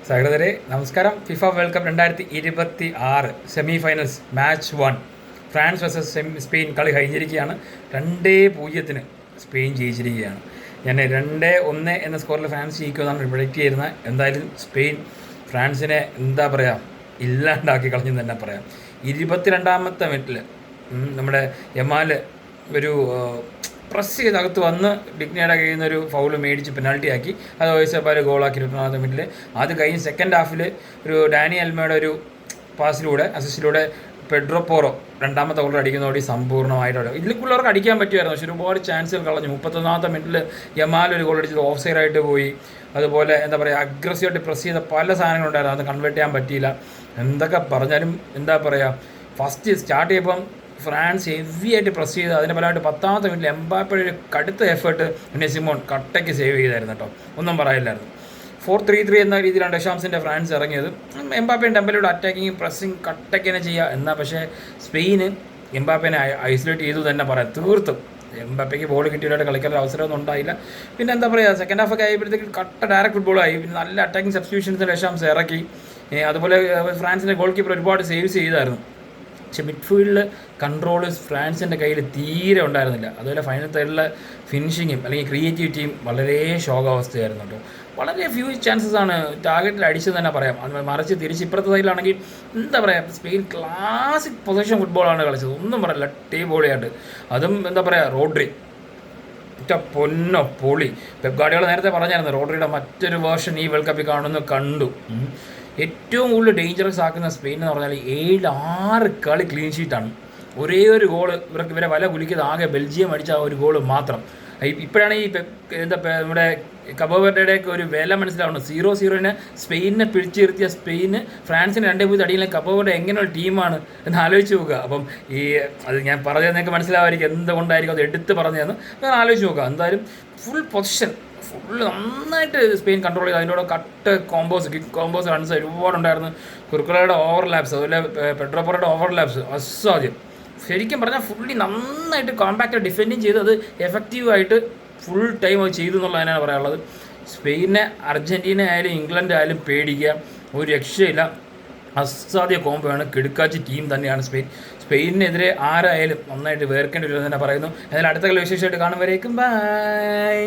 സഹോദരരെ നമസ്കാരം. FIFA world cup 2026 semi finals match 1 France versus Spain കളി കഴിഞ്ഞിരിക്കുകയാണ്. 2-0 സ്പെയിൻ ജയിച്ചിരിക്കുകയാണ്. ഞാൻ 2-1 എന്ന സ്കോറിൽ ഫ്രാൻസ് ജയിക്കുമെന്നാണ് പ്രൊഡിക്റ്റ് ചെയ്യുന്നത്. എന്തായാലും സ്പെയിൻ ഫ്രാൻസിനെ എന്താ പറയുക, ഇല്ലാണ്ടാക്കി കളഞ്ഞെന്ന് തന്നെ പറയാം. 22ാമത്തെ മിനിറ്റിൽ നമ്മുടെ യമാൽ ഒരു പ്രസ് ചെയ്ത് അകത്ത് വന്ന് ഡിഗ്നിയുടെ കയ്യിൽ നിന്നൊരു ഫൗൾ മേടിച്ച് പെനാൽറ്റി ആക്കി. അത് വയസ്സപ്പാൽ ഗോളാക്കി 22ാമത്തെ മിനിറ്റിൽ. അത് കഴിഞ്ഞ് സെക്കൻഡ് ഹാഫിൽ ഒരു ഡാനി അൽമയുടെ ഒരു പാസിലൂടെ അസിസ്റ്റിലൂടെ പെഡ്രോ പോറോ രണ്ടാമത്തെ ഗോൾ അടിക്കുന്നതോടെ സമ്പൂർണ്ണമായിട്ട് ഇതിലേക്കുള്ളവർക്ക് അടിക്കാൻ പറ്റുമായിരുന്നു. പക്ഷേ ഒരുപാട് ചാൻസുകൾ കളഞ്ഞു. 31ാമത്തെ മിനിറ്റിൽ യമാൽ ഒരു ഗോൾ അടിച്ചത് ഓഫ് സൈഡായിട്ട് പോയി. അതുപോലെ എന്താ പറയുക, അഗ്രസീവായിട്ട് പ്രസ് ചെയ്ത പല സാധനങ്ങളുണ്ടായിരുന്നു, അത് കൺവേർട്ട് ചെയ്യാൻ പറ്റിയില്ല. എന്തൊക്കെ പറഞ്ഞാലും എന്താ പറയുക, ഫസ്റ്റ് സ്റ്റാർട്ട് ചെയ്യുമ്പം ഫ്രാൻസ് ഹെവി ആയിട്ട് പ്രസ് ചെയ്ത് അതിൻ്റെ ഫലമായിട്ട് 10ാമത്തെ മിനിറ്റിൽ എംബാപ്പയുടെ ഒരു കടുത്ത എഫേർട്ട് സിമോൺ കട്ടയ്ക്ക് സേവ് ചെയ്തായിരുന്നു കേട്ടോ, ഒന്നും പറയില്ലായിരുന്നു. 4-3-3 എന്ന രീതിയിലാണ് ഡെഷാംസിൻ്റെ ഫ്രാൻസ് ഇറങ്ങിയത്. എംബാപ്പയും ടെമ്പലയുടെ അറ്റാക്കിങ് പ്രസ്സിങ് കട്ടയ്ക്ക് തന്നെ ചെയ്യുക എന്നാൽ പക്ഷേ സ്പെയിന് എംബാപ്പനെ ഐസൊലേറ്റ് ചെയ്തു തന്നെ പറയാം. തീർത്തും എംബാപ്പയ്ക്ക് ബോൾ കിട്ടിയതായിട്ട് കളിക്കാൻ അവസരമൊന്നും ഉണ്ടായില്ല. പിന്നെ എന്താ പറയുക, സെക്കൻഡ് ഹാഫൊക്കെ ആയപ്പോഴത്തേക്ക് കട്ട ഡയറക്റ്റ് ഫുട്ബോളായി. പിന്നെ നല്ല അറ്റാക്കിംഗ് സബ്സ്റ്റിറ്റ്യൂഷൻസ് ഡെഷാംസ് ഇറക്കി. അതുപോലെ ഫ്രാൻസിൻ്റെ ഗോൾ കീപ്പർ ഒരുപാട് സേവ്സ് ചെയ്തായിരുന്നു. പക്ഷെ മിഡ്ഫീൽഡിൽ കൺട്രോൾ ഫ്രാൻസിൻ്റെ കയ്യിൽ തീരെ ഉണ്ടായിരുന്നില്ല. അതുപോലെ ഫൈനൽ തേർഡിലെ ഫിനിഷിങ്ങും അല്ലെങ്കിൽ ക്രിയേറ്റിവിറ്റിയും വളരെ ശോകാവസ്ഥയായിരുന്നു കേട്ടോ. വളരെ ഫ്യൂ ചാൻസസ് ആണ് ടാർഗറ്റിൽ അടിച്ചെന്ന് തന്നെ പറയാം. മറിച്ച് തിരിച്ച് ഇപ്പുറത്തെ സൈഡിലാണെങ്കിൽ എന്താ പറയുക, സ്പെയിൻ ക്ലാസിക് പൊസിഷൻ ഫുട്ബോളാണ് കളിച്ചത്, ഒന്നും പറയില്ല, ടീ ബോളിയായിട്ട്. അതും എന്താ പറയുക, റോഡ്രി പൊന്നോ പൊളി. പെപ് ഗാർഡിയോള നേരത്തെ പറഞ്ഞായിരുന്നു റോഡ്രിയുടെ മറ്റൊരു വേർഷൻ ഈ വേൾഡ് കപ്പിൽ കാണുമെന്ന് കണ്ടു. ഏറ്റവും കൂടുതൽ ഡേഞ്ചറസ് ആക്കുന്ന സ്പെയിൻ എന്ന് പറഞ്ഞാൽ 7-6 കളി ക്ലീൻ ഷീറ്റാണ്. ഒരേ ഒരു ഗോള് ഇവരെ വല കുലിക്കുന്നത് ആകെ ബെൽജിയം അടിച്ച ആ ഒരു ഗോള് മാത്രം. ഇപ്പോഴാണ് ഈ നമ്മുടെ കബോവെർഡേക്ക് ഒരു വില മനസ്സിലാവുന്നത്. 0-0 സ്പെയിനിനെ പിടിച്ചിരുത്തിയ സ്പെയിന് ഫ്രാൻസിന് 2-0 അടിയിലെ കബോവെർഡെ എങ്ങനെയുള്ള ടീമാണ് എന്ന് ആലോചിച്ച് നോക്കുക. അപ്പം അത് ഞാൻ പറഞ്ഞത് നിങ്ങൾക്ക് മനസ്സിലാവായിരിക്കും എന്തുകൊണ്ടായിരിക്കും അത് എടുത്ത് പറഞ്ഞതെന്ന്. ഞാൻ ആലോചിച്ച് നോക്കുക. എന്തായാലും ഫുൾ പൊസിഷൻ ഫുള്ള് നന്നായിട്ട് സ്പെയിൻ കൺട്രോൾ ചെയ്ത് അതിൻ്റെ കട്ട് കോമ്പോസ് റൺസ് ഒരുപാടുണ്ടായിരുന്നു. കുർക്കുലയുടെ ഓവർലാപ്സ്, അതുപോലെ പെഡ്രോ പോറോയുടെ ഓവർലാപ്സ് അസാധ്യം. ശരിക്കും പറഞ്ഞാൽ ഫുള്ളി നന്നായിട്ട് കോമ്പാക്റ്റ് ഡിഫെൻഡിങ് ചെയ്ത് അത് എഫക്റ്റീവായിട്ട് ഫുൾ ടൈം അത് ചെയ്തു എന്നുള്ളതിനാണ് പറയാനുള്ളത്. സ്പെയിനെ അർജൻറ്റീന ആയാലും ഇംഗ്ലണ്ട് ആയാലും പേടിക്കുക ഒരു രക്ഷയില്ല. അസാധ്യ കോമ്പോയാണ്, കിടുക്കാച്ചി ടീം തന്നെയാണ് സ്പെയിൻ. സ്പെയിനെതിരെ ആരായാലും നന്നായിട്ട് വേർക്കേണ്ടി വരുമെന്ന് തന്നെ പറയുന്നു. എന്നാൽ അടുത്ത കളി വിശേഷമായിട്ട് കാണുമ്പോഴേക്കും ബൈ.